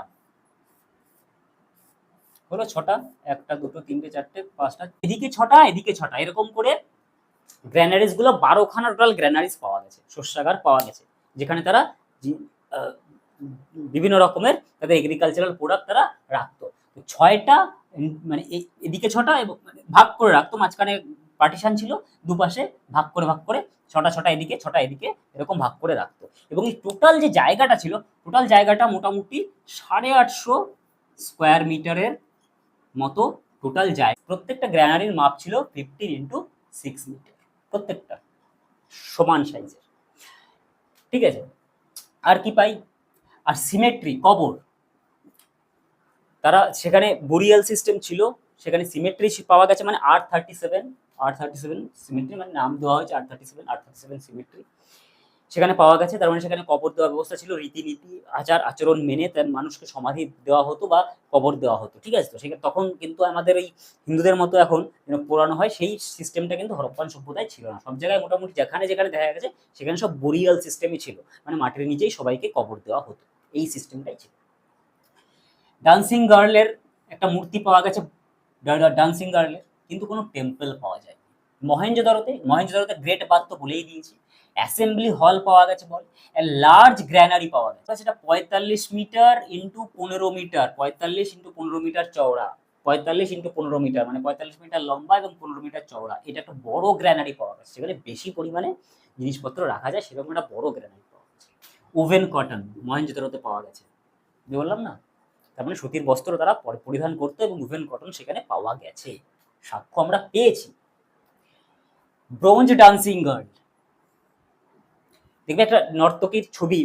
হলো 6টা, 1টা 2টো 3টে 4টে 5টা, এদিকে 6টা, এদিকে 6টা, এরকম করে গ্র্যানারিস গুলো 12খানা টোটাল গ্র্যানারিস পাওয়া গেছে, শস্যাগার পাওয়া গেছে, যেখানে তারা বিভিন্ন রকমের তাদের এগ্রিকালচারাল প্রোডাক্ট তারা রাখতো। 6টা, মানে এদিকে 6টা, এবং ভাগ করে রাখতো, মাঝখানে পার্টিশন ছিল, দুপাশে ভাগ করে ছটা ছটা এদিকে ছটা এদিকে এরকম ভাগ করে রাখতো। এবং এই টোটাল যে জায়গাটা ছিল, টোটাল জায়গাটা মোটামুটি 850 স্কোয়ার মিটারের মতো টোটাল জায়গা। প্রত্যেকটা গ্র্যানারির মাপ ছিল 15x6 মিটার, প্রত্যেকটা সমান সাইজের। ঠিক আছে, আর কি পাই, আর সিমেট্রি, কবর, তারা সেখানে বুরিয়াল সিস্টেম ছিল, সেখানে সিমেট্রি পাওয়া গেছে, মানে R37 সিমেট্রি, মানে নাম দেওয়া হয়েছে R37 সিমেট্রি সেখানে পাওয়া গেছে। তার মানে সেখানে কবর দেওয়ার ব্যবস্থা ছিল, রীতিনীতি আচার আচরণ মেনে তার মানুষকে সমাধি দেওয়া হতো বা কবর দেওয়া হতো। ঠিক আছে, তো সেখানে তখন কিন্তু আমাদের এই হিন্দুদের মতো এখন পোড়ানো হয় সেই সিস্টেমটা কিন্তু হরপ্পান সভ্যতায় ছিল না। সব জায়গায় মোটামুটি যেখানে যেখানে দেখা গেছে সেখানে সব বুরিয়াল সিস্টেমই ছিল, মানে মাটির নিচেই সবাইকে কবর দেওয়া হতো, এই সিস্টেমটাই ছিল। ডান্সিং গার্লের একটা মূর্তি পাওয়া গেছে, ডান্সিং গার্লের, কিন্তু কোনো টেম্পল পাওয়া যায় মহেঞ্জোদারোতে গ্রেট বাথ তো বলেই দিয়েছি। অ্যাসেম্বলি হল পাওয়া গেছে, বল লার্জ গ্র্যানারি পাওয়া গেছে, সেটা 45 metre into 15 metre, 45 into 15 metre চওড়া, 45 ইন্টু 15 মিটার মানে 45 মিটার লম্বা এবং 15 মিটার চওড়া। এটা একটা বড় গ্র্যানারি পাওয়া গেছে, সেখানে বেশি পরিমাণে জিনিসপত্র রাখা যায়, সেরকম একটা বড় গ্র্যানারি পাওয়া গেছে। ওভেন কটন মহেঞ্জোদারোতে পাওয়া গেছে, বললাম না, তার মানে সুতির বস্ত্র তারা পরিধান করতো এবং ওভেন কটন সেখানে পাওয়া গেছে, সাক্ষ্য আমরা পেয়েছি। ব্রোঞ্জ ডান্সিং গার্ল, দেখবে একটা নর্তকীর ছবি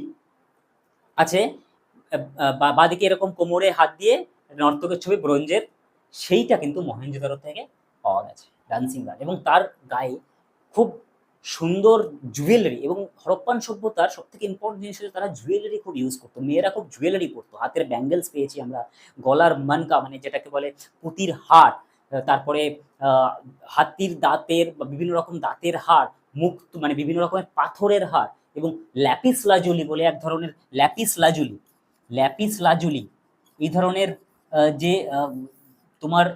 আছে, বাদিকে এরকম কোমরে হাত দিয়ে নর্তকের ছবি ব্রোঞ্জের, সেইটা কিন্তু মহেঞ্জোদারো থেকে পাওয়া গেছে, ডান্সিং গার্ল। এবং তার গায়ে খুব সুন্দর জুয়েলারি, এবং হরপ্পান সভ্যতার সব থেকে ইম্পর্টেন্ট জিনিস হচ্ছে তারা জুয়েলারি খুব ইউজ করতো, মেয়েরা খুব জুয়েলারি পরতো, হাতের ব্যাঙ্গেলস পেয়েছি আমরা, গলার মানকা মানে যেটাকে বলে পুঁতির হার, তারপরে হাতির দাঁতের বা বিভিন্ন রকম দাঁতের হার, মুক্ত মানে বিভিন্ন রকমের পাথরের হার, এবং ল্যাপিস লাজুলি বলে এক ধরনের ল্যাপিস লাজুলি এই ধরনের যে তোমার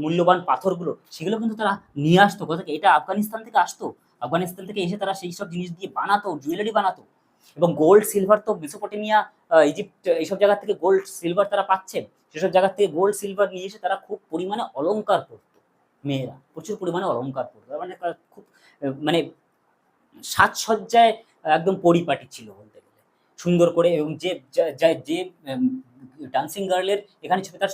মূল্যবান পাথরগুলো, সেগুলো কিন্তু তারা নিয়ে আসতো কোথা থেকে, এটা আফগানিস্তান থেকে আসতো, আফগানিস্তান থেকে এসে তারা সেই সব জিনিস দিয়ে বানাতো, জুয়েলারি বানাতো। এবং গোল্ড সিলভার তো মেসোপটেমিয়া, ইজিপ্ট, এইসব জায়গা থেকে গোল্ড সিলভার তারা পাচ্ছেন, সেসব জায়গা থেকে গোল্ড সিলভার নিয়ে এসে তারা খুব পরিমাণে অলংকার করতো, মেয়েরা প্রচুর পরিমাণে অলংকার করতো, মানে খুব মানে সাজসজ্জায় একদম পরিপাটি ছিল বলতে গেলে, সুন্দর করে। এবং যে ডান্সিং গার্লের এখানে ছিল, তার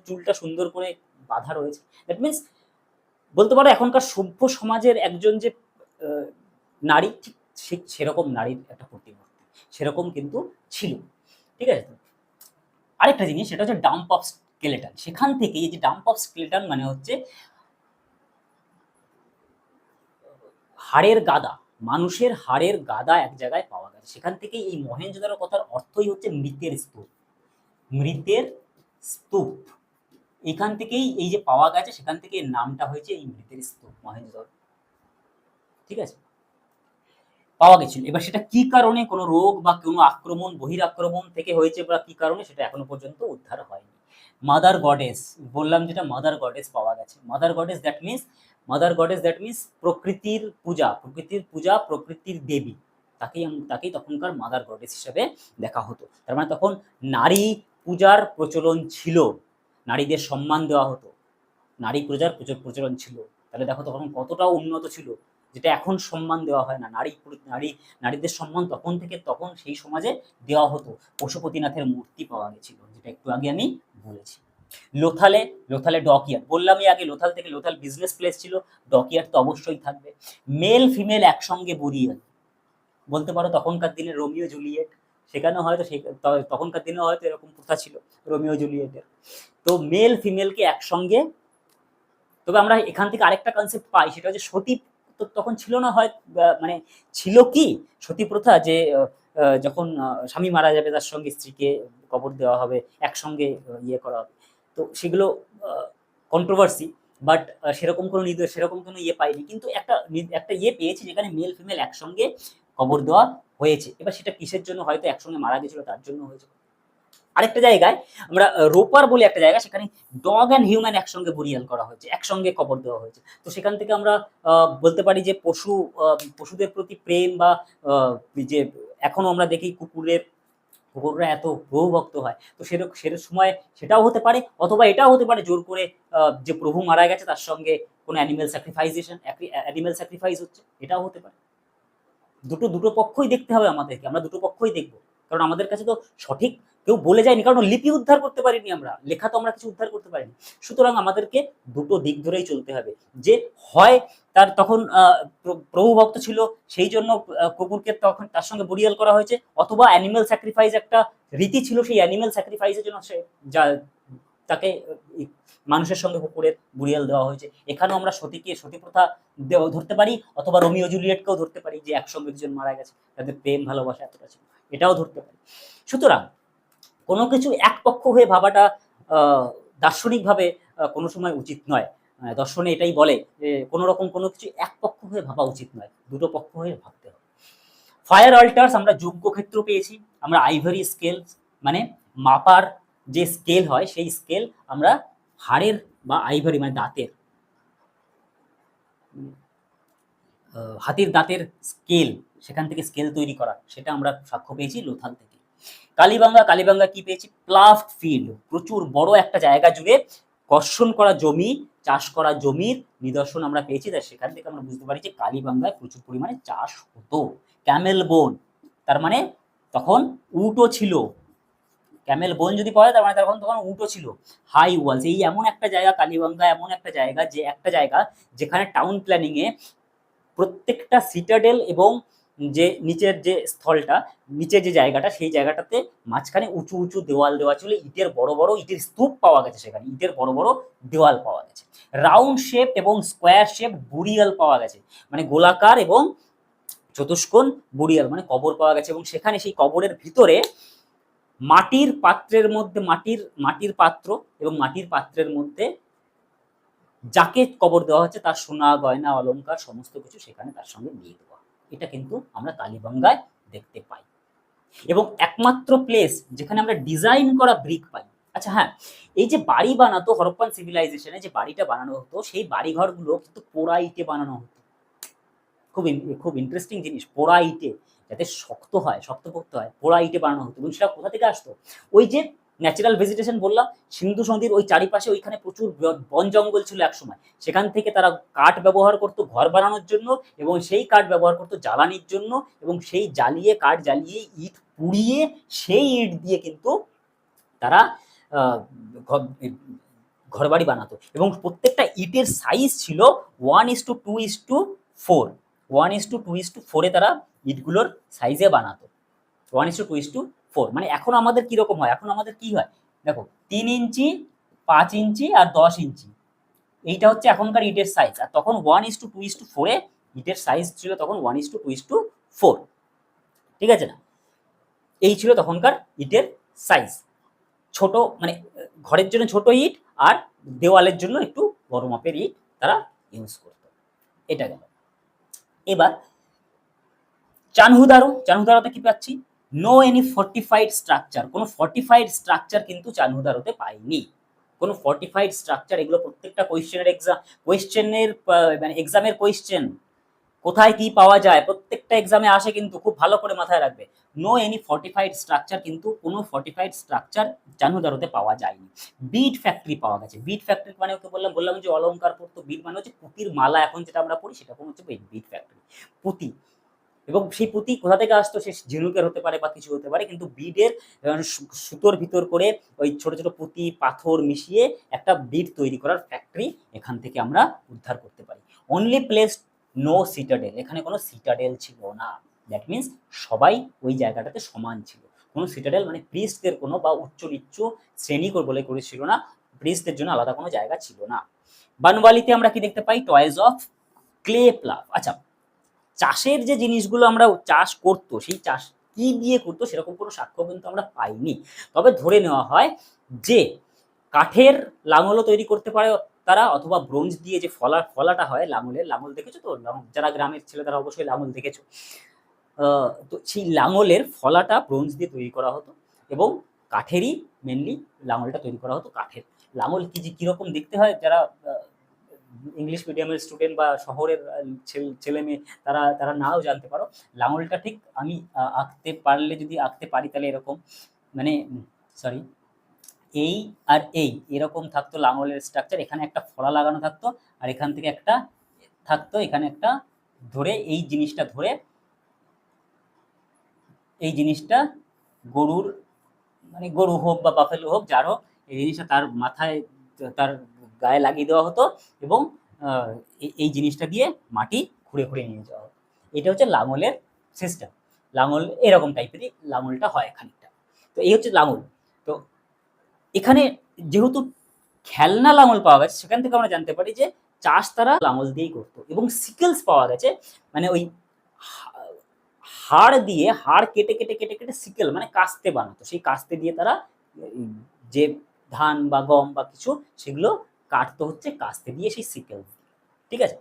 চুলটা সুন্দর করে বাঁধা রয়েছে, দ্যাট মিনস বলতে পারো এখনকার সভ্য সমাজের একজন যে নারী, ঠিক সেরকম নারীর একটা প্রতিমূর্তি সেরকম কিন্তু ছিল। ঠিক আছে, আরেকটা জিনিস সেটা হচ্ছে ডাম্প অফ স্কেলেটন। সেখান থেকে এই যে ডাম্প অফ স্কেলেটন মানে হচ্ছে হাড়ের গাদা, মানুষের হাড়ের গাদা এক জায়গায় পাওয়া গেছে, সেখান থেকে এই মহেঞ্জোদারো কথার অর্থই হচ্ছে মৃতের স্তূপ, মৃতের স্তূপ। এখান থেকেই এই যে পাওয়া গেছে, সেখান থেকে নামটা হয়েছে এই মৃতের স্তূপ মহেঞ্জোদারো। ঠিক আছে, পাওয়া গেছিল। এবার সেটা কি কারণে, কোনো রোগ বা কোনো আক্রমণ, বহির আক্রমণ থেকে হয়েছে বা কি কারণে, সেটা এখনো পর্যন্ত উদ্ধার হয়নি। মাদার গডেস, বললাম যেটা মাদার গডেস পাওয়া গেছে, মাদার গডেস দ্যাট মিনস প্রকৃতির পূজা, প্রকৃতির দেবী, তাকেই তখনকার মাদার গডেস হিসেবে দেখা হতো। তার মানে তখন নারী পূজার প্রচলন ছিল, নারীদের সম্মান দেওয়া হতো, নারী পূজার প্রচলন ছিল। তাহলে দেখো তখন কতটা উন্নত ছিল, যেটা এখন সম্মান দেওয়া হয় না। নারীদের সম্মান তখন সেই সমাজে দেওয়া হতো। পশুপতিনাথের মূর্তি পাওয়া গেছিল, যেটা একটু আগে আমি বলেছি। লোথালে ডকইয়ার্ড, বললামই আগে, লোথাল বিজনেস প্লেস ছিল, ডকইয়ার্ড তো অবশ্যই থাকবে। মেল ফিমেল একসঙ্গে বুরিয়াল, বলতে পারো তখনকার দিনে রোমিও জুলিয়েট, সেখানে হয়তো তখনকার দিনে হয়তো এরকম প্রথা ছিল রোমিও জুলিয়েটের। তো মেল ফিমেলকে একসঙ্গে, তবে আমরা এখান থেকে আরেকটা কনসেপ্ট পাই, সেটা হচ্ছে সতী তো তখন ছিল না, হয় মানে ছিল কি সতী প্রথা, যে যখন স্বামী মারা যাবে তার সঙ্গে স্ত্রীকে কবর দেওয়া হবে, একসঙ্গে ইয়ে করা হবে। তো সেগুলো কন্ট্রোভার্সি, বাট সেরকম কোনো ইয়ে পাইনি, কিন্তু একটা ইয়ে পেয়েছি যেখানে মেল ফিমেল একসঙ্গে কবর দেওয়া হয়েছে। এবার সেটা কিসের জন্য, হয়তো একসঙ্গে মারা গেছিল তার জন্য হয়েছে। আরেকটা জায়গায় আমরা রোপার বলে একটা জায়গা, সেখানে ডগ অ্যান্ড হিউম্যান একসঙ্গে বুরিয়াল করা হয়েছে, একসঙ্গে কবর দেওয়া হয়েছে। তো সেখান থেকে আমরা বলতে পারি যে পশুদের প্রতি প্রেম, বা যে এখনো আমরা দেখি কুকুররা এত প্রভুভক্ত হয়, তো সেরকম সময় সেটাও হতে পারে, অথবা এটাও হতে পারে জোর করে যে প্রভু মারা গেছে তার সঙ্গে কোনো অ্যানিমেল স্যাক্রিফাইস হচ্ছে, এটাও হতে পারে। দুটো পক্ষই দেখতে হবে আমাদেরকে, আমরা দুটো পক্ষই দেখবো, কারণ আমাদের কাছে তো সঠিক কেউ বলে যায়নি, কারণ লিপি উদ্ধার করতে পারিনি আমরা, লেখা তো আমরা কিছু উদ্ধার করতে পারিনি। সুতরাং আমাদেরকে দুটো দিক ধরেই চলতে হবে, যে হয় তার তখন প্রভু ভক্ত ছিল সেই জন্য কুকুরকে তখন তার সঙ্গে বুরিয়াল করা হয়েছে, অথবা অ্যানিমেল স্যাক্রিফাইস একটা রীতি ছিল, সেই অ্যানিমেল স্যাক্রিফাইসের জন্য সে যা তাকে মানুষের সঙ্গে কুকুরের বুরিয়াল দেওয়া হয়েছে। এখানেও আমরা সতী প্রথা ধরতে পারি, অথবা রোমিও জুলিয়েটকেও ধরতে পারি, যে একসঙ্গে দুজন মারা গেছে, তাদের প্রেম ভালোবাসা এতটা ছিল, এটাও ধরতে পারি। সুতরাং কোনো কিছু এক পক্ষ হয়ে ভাবাটা দার্শনিকভাবে কোনো সময় উচিত নয়। দর্শনে এটাই বলে যে কোনো রকম কোনো কিছু এক পক্ষ হয়ে ভাবা উচিত নয়, দুটো পক্ষ হয়ে ভাবতে হবে। ফায়ার অল্টার্স আমরা যজ্ঞক্ষেত্র পেয়েছি, আমরা আইভরি স্কেল মানে মাপার যে স্কেল হয় সেই স্কেল আমরা হাড়ের বা আইভরি মানে দাঁতের হাতির দাঁতের স্কেল, সেখান থেকে স্কেল তৈরি করা, সেটা আমরা সাক্ষ্য পেয়েছি লোথাল থেকে। কালীবাঙ্গা কি পেয়েছি? প্লাফড ফিল্ড, প্রচুর বড় একটা জায়গা জুড়ে কর্ষণ করা জমি, চাষ করা জমির নিদর্শন আমরা পেয়েছি, তাই সেখান থেকে আমরা বুঝতে পারি যে কালীবাঙ্গায় প্রচুর পরিমাণে চাষ হতো। ক্যামেল বোন, তার মানে তখন উটও ছিল, ক্যামেল বোন যদি পাওয়া যায় তার মানে তখন উটও ছিল। হাই ওয়ালস, এই এমন একটা জায়গা, কালীবাঙ্গা এমন একটা জায়গা যেখানে টাউন প্ল্যানিং এ প্রত্যেকটা সিটাডেল এবং যে নিচের যে স্থলটা, নিচের যে জায়গাটা, সেই জায়গাটাতে মাঝখানে উঁচু উঁচু দেওয়াল দেওয়া ছিল, ইটের বড় বড় ইটের স্তূপ পাওয়া গেছে, সেখানে ইটের বড় বড় দেওয়াল পাওয়া গেছে। রাউন্ড শেপ এবং স্কোয়ার শেপ বুরিয়াল পাওয়া গেছে, মানে গোলাকার এবং চতুষ্কোণ বুরিয়াল মানে কবর পাওয়া গেছে, এবং সেখানে সেই কবরের ভিতরে মাটির পাত্রের মধ্যে মাটির পাত্র এবং মাটির পাত্রের মধ্যে যাকে কবর দেওয়া হচ্ছে তার সোনা গয়না অলংকার সমস্ত কিছু সেখানে তার সঙ্গে দিয়ে দেওয়া, এটা কিন্তু আমরা কালীবাঙ্গায় দেখতে পাই, এবং একমাত্র প্লেস যেখানে আমরা ডিজাইন করা ব্রিক পাই। আচ্ছা হ্যাঁ, এই যে বাড়ি বানাতো হরপ্পান সিভিলাইজেশনে, যে বাড়িটা বানানো হতো, সেই বাড়িঘরগুলো কিন্তু পোড়া ইটে বানানো হতো। খুব ইন্টারেস্টিং জিনিস, পোড়া ইটে, যাতে শক্তপোক্ত হয়, পোড়া ইটে বানানো হতো। এবং সেটা কোথা থেকে আসতো? ওই যে ন্যাচারাল ভেজিটেশন বললাম, সিন্ধু নদীর ওই চারিপাশে ওইখানে প্রচুর বন জঙ্গল ছিল একসময়, সেখান থেকে তারা কাঠ ব্যবহার করতো ঘর বানানোর জন্য, এবং সেই কাঠ ব্যবহার করতো জ্বালানির জন্য, এবং সেই কাঠ জ্বালিয়ে ইট পুড়িয়ে সেই ইট দিয়ে কিন্তু তারা ঘরবাড়ি বানাতো, এবং প্রত্যেকটা ইটের সাইজ ছিল 1:2:4, 1:2:4 তারা ইটগুলোর সাইজে বানাতো, 1:2:4। মানে এখন আমাদের কিরকম হয়, এখন আমাদের কি হয় দেখো, 3 ইঞ্চি, 5 ইঞ্চি আর 10 ইঞ্চি, এইটা হচ্ছে এখনকার ইটের সাইজ। আর তখন 1:2:4 ইটের সাইজ ছিল তখন 1:2:4, ঠিক আছে না? এই ছিল তখনকার ইটের সাইজ, ছোট মানে ঘরের জন্য ছোট ইট, আর দেওয়ালের জন্য একটু বড় মাপের ইট তারা ইউজ করত। এটা গেল। এবার চানহুদারোতে কি পাচ্ছি? নো এনি ফর্টিফাইড স্ট্রাকচার, কোনো ফর্টিফাইড স্ট্রাকচার কিন্তু চানহুদারোতে পাইনি, কোনো ফর্টিফাইড স্ট্রাকচার। এগুলো প্রত্যেকটা কোয়েশ্চেনের মানে এক্সামের কোয়েশ্চেন, কোথায় কি পাওয়া যায় প্রত্যেকটা এক্সামে আসে, কিন্তু খুব ভালো করে মাথায় রাখবে। নো এনি ফর্টিফাইড স্ট্রাকচার, কিন্তু কোনো ফর্টিফাইড স্ট্রাকচার চানহুদারোতে পাওয়া যায়নি। বিড ফ্যাক্টরি পাওয়া গেছে। বিড ফ্যাক্টরি মানে ওকে বললাম যে অলংকার পড়তো, বিড মানে হচ্ছে পুঁতির মালা, এখন যেটা আমরা পড়ি সেটা হচ্ছে বিড ফ্যাক্টরি, পুঁতি। এবং সেই পুঁতি কোথা থেকে আসতো? সে ঝিনুকের হতে পারে বা কিছু হতে পারে, কিন্তু বিডের সুতোর ভিতর করে ওই ছোট ছোট পুঁতি পাথর মিশিয়ে একটা বিড তৈরি করার ফ্যাক্টরি এখান থেকে আমরা উদ্ধার করতে পারি। অনলি প্লেস নো সিটাডেল, এখানে কোনো সিটাডেল ছিল না, দ্যাট মিনস সবাই ওই জায়গাটাতে সমান ছিল। কোনো সিটাডেল মানে প্রিস্টদের কোনো বা উচ্চ নিচ্চ শ্রেণী বলে করেছিল না, প্রিস্টদের জন্য আলাদা কোনো জায়গা ছিল না। বানওয়ালিতে আমরা কি দেখতে পাই? Toys of clay plough. আচ্ছা, চাষের যে জিনিসগুলো আমরা চাষ করতো, সেই চাষ কি দিয়ে করতো সেরকম কোনো সাক্ষ্য কিন্তু আমরা পাইনি। তবে ধরে নেওয়া হয় যে কাঠের লাঙলও তৈরি করতে পারে তারা, অথবা ব্রোঞ্জ দিয়ে যে ফলাটা হয় লাঙল দেখেছো তো? যারা গ্রামের ছেলে তারা অবশ্যই লাঙল দেখেছো। তো সেই লাঙলের ফলাটা ব্রোঞ্জ দিয়ে তৈরি করা হতো, এবং কাঠেরই মেনলি লাঙলটা তৈরি করা হতো। কাঠের লাঙল কিরকম দেখতে হয়, যারা ইংলিশ মিডিয়ামের স্টুডেন্ট বা শহরের ছেলে মেয়ে তারা তারা নাও জানতে পারো, লাঙলটা ঠিক আমি আঁকতে পারলে, যদি আঁকতে পারি তাহলে এরকম, মানে সরি, এই আর এই এরকম থাকতো লাঙলের স্ট্রাকচার, এখানে একটা ফলা লাগানো থাকতো, আর এখান থেকে একটা থাকতো, এখানে একটা ধরে এই জিনিসটা ধরে, এই জিনিসটা গরুর, মানে গরু হোক বা বাফেলো হোক যার হোক, এই জিনিসটা তার মাথায়, তার গায়ে লাগিয়ে দেওয়া হতো, এবং এই জিনিসটা দিয়ে মাটি খুঁড়ে খুঁড়ে নিয়ে যাওয়া হতো। এটা হচ্ছে লাঙলের সিস্টেম। লাঙল এরকম টাইপেরই লাঙলটা হয় খানিকটা। তো এই হচ্ছে লাঙল। তো এখানে যেহেতু খেলনা লাঙল পাওয়া গেছে, সেখান থেকে আমরা জানতে পারি যে চাষ তারা লাঙল দিয়েই করতো, এবং সিকেলস পাওয়া গেছে, মানে ওই হাড় দিয়ে, হাড় কেটে কেটে কেটে কেটে সিকেল মানে কাস্তে বানাতো, সেই কাস্তে দিয়ে তারা যে ধান বা গম বা কিছু সেগুলো কাটতো হচ্ছে কাস্তে দিয়ে, সেই সিকেল। ঠিক আছে,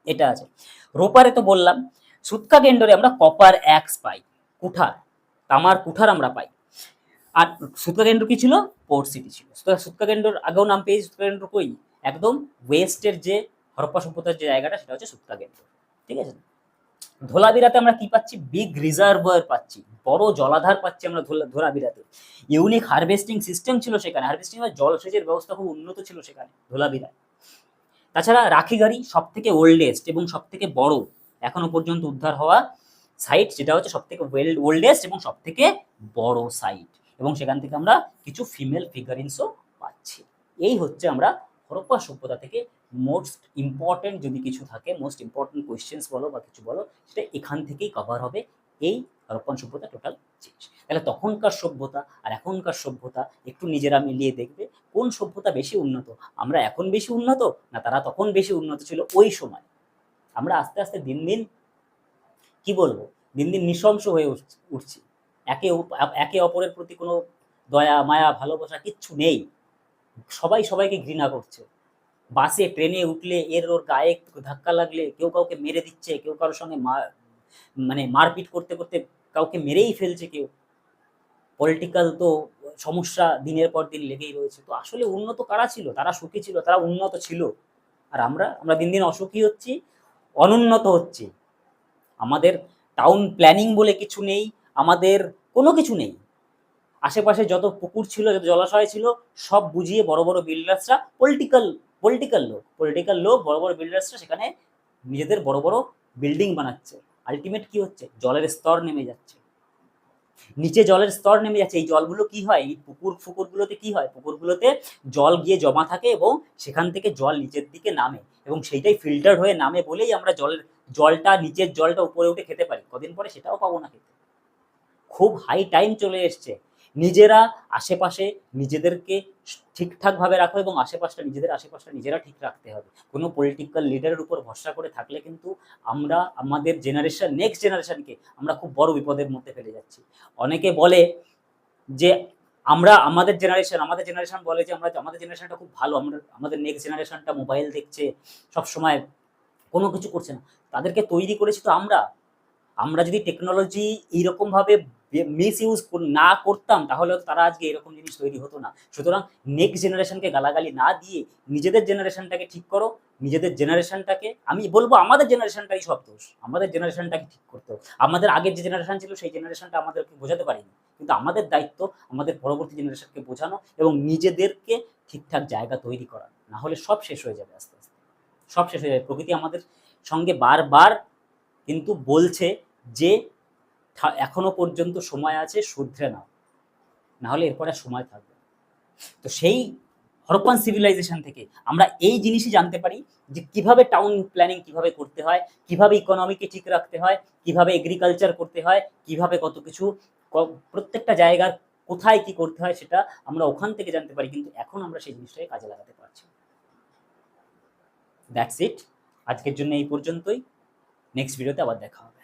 এটা আছে। রোপারে তো বললাম। সুতকা গেন্ডরে আমরা কপার অ্যাক্স পাই, কুঠার, তামার কুঠার আমরা পাই। আর সুতকা কেন্দ্র কি ছিল? পোর্ট সিটি ছিল। সুতকা কেন্দ্রর আগেও নাম পেয়েছি, সুতকা কেন্দ্র কই? একদম ওয়েস্টের যে হরপ্পা সভ্যতার যে জায়গাটা, সেটা হচ্ছে সুতকা কেন্দ্র। ঠিক আছে, ধোলাবিরাতে আমরা কি পাচ্ছি? বিগ রিজার্ভার পাচ্ছি, বড় জলাধার পাচ্ছি আমরা ধোলাবিরাতে। ইউনিক হারভেস্টিং সিস্টেম ছিল সেখানে, হারভেস্টিং বা জলসেচের ব্যবস্থা খুব উন্নত ছিল সেখানে ধোলাবিরায়। তাছাড়া রাখিগাড়ি সব থেকে ওল্ডেস্ট এবং সব থেকে বড় এখনো পর্যন্ত উদ্ধার হওয়া সাইট, যেটা হচ্ছে সব থেকে ওল্ডেস্ট এবং সব থেকে বড় সাইট, এবং সেখান থেকে আমরা কিছু ফিমেল ফিগারিন্সও পাচ্ছি। এই হচ্ছে আমরা হরপ্পা সভ্যতা থেকে মোস্ট ইম্পর্টেন্ট যদি কিছু থাকে, মোস্ট ইম্পর্টেন্ট কোয়েশ্চেন্স বলো বা কিছু বলো, সেটা এখান থেকেই কভার হবে, এই হরপ্পান সভ্যতা টোটাল জিনিস। তাহলে তখনকার সভ্যতা আর এখনকার সভ্যতা একটু নিজেরা মিলিয়ে দেখবে, কোন সভ্যতা বেশি উন্নত, আমরা এখন বেশি উন্নত না তারা তখন বেশি উন্নত ছিল ওই সময়। আমরা আস্তে আস্তে দিন দিন কি বলবো, দিন দিন নৃশংস হয়ে উঠছি, একে অপরের প্রতি কোনো দয়া মায়া ভালোবাসা কিচ্ছু নেই, সবাই সবাইকে ঘৃণা করছে। বাসে ট্রেনে উঠলে এর ওর গায়ে ধাক্কা লাগলে কেউ কাউকে মেরে দিচ্ছে, কেউ কারোর সঙ্গে মানে মারপিট করতে করতে কাউকে মেরেই ফেলছে কেউ। পলিটিক্যাল তো সমস্যা দিনের পর দিন লেগেই রয়েছে। তো আসলে উন্নত কারা ছিল? তারা সুখী ছিল, তারা উন্নত ছিল। আর আমরা আমরা দিন দিন অসুখী হচ্ছি, অনুন্নত হচ্ছি। আমাদের টাউন প্ল্যানিং বলে কিছু নেই, আমাদের কোনো কিছু নেই। আশেপাশে যত পুকুর ছিল, যত জলাশয় ছিল, সব বুঝিয়ে বড় বড় বিল্ডার্সরা, পলিটিক্যাল লোক বড় বড় বিল্ডার্সরা সেখানে নিজেদের বড় বড় বিল্ডিং বানাচ্ছে। আলটিমেট কি হচ্ছে? জলের স্তর নেমে যাচ্ছে, নিচে জলের স্তর নেমে যাচ্ছে। এই জলগুলো কি হয়? এই পুকুরগুলোতে কি হয়? পুকুরগুলোতে জল গিয়ে জমা থাকে এবং সেখান থেকে জল নিচের দিকে নামে, এবং সেইটাই ফিল্টার হয়ে নামে বলেই আমরা জলটা, নিচের জলটা উপরে উঠে খেতে পারি। কদিন পরে সেটাও পাবো না খেতে। খুব হাই টাইম চলে এসছে। নিজেরা আশেপাশে নিজেদেরকে ঠিকঠাকভাবে রাখো, এবং নিজেদের আশেপাশটা নিজেরা ঠিক রাখতে হবে। কোনো পলিটিক্যাল লিডারের উপর ভরসা করে থাকলে কিন্তু আমরা আমাদের নেক্সট জেনারেশনকে আমরা খুব বড় বিপদের মধ্যে ফেলে যাচ্ছি। অনেকে বলে যে আমাদের জেনারেশন বলে যে আমাদের জেনারেশনটা খুব ভালো, আমাদের নেক্সট জেনারেশনটা মোবাইল দেখছে, সবসময় কোনো কিছু করছে না। তাদেরকে তৈরি করেছি তো আমরা। আমরা যদি টেকনোলজি এইরকমভাবে মিসইউজ না করতাম, তাহলে তারা আজকে এরকম জিনিস তৈরি হতো না। সুতরাং নেক্সট জেনারেশনকে গালাগালি না দিয়ে নিজেদের জেনারেশনটাকে ঠিক করো। নিজেদের জেনারেশনটাকে, আমি বলবো আমাদের জেনারেশনটাই সব দোষ, আমাদের জেনারেশনটাকে ঠিক করতে হবে। আমাদের আগের যে জেনারেশন ছিল সেই জেনারেশনটা আমাদেরকে বোঝাতে পারিনি, কিন্তু আমাদের দায়িত্ব আমাদের পরবর্তী জেনারেশনকে বোঝানো এবং নিজেদেরকে ঠিকঠাক জায়গা তৈরি করা, না হলে সব শেষ হয়ে যাবে আস্তে আস্তে, সব শেষ হয়ে যাবে। প্রকৃতি আমাদের সঙ্গে বারবার কিন্তু বলছে যে এখনো পর্যন্ত সময় আছে, শুধরে নাও, না হলে এরপরে সময় থাকবে। তো সেই হরপ্পান সিভিলাইজেশন থেকে আমরা এই জিনিসই জানতে পারি যে কিভাবে টাউন প্ল্যানিং কিভাবে করতে হয়, কিভাবে ইকোনমিকে ঠিক রাখতে হয়, কিভাবে এগ্রিকালচার করতে হয়, কিভাবে কত কিছু প্রত্যেকটা জায়গার কোথায় কি করতে হয়, সেটা আমরা ওখান থেকে জানতে পারি, কিন্তু এখন আমরা সেই জিনিসটাকে কাজে লাগাতে পারছি। দ্যাটস ইট, আজকের জন্য এই পর্যন্তই। নেক্সট ভিডিওতে আবার দেখা হবে।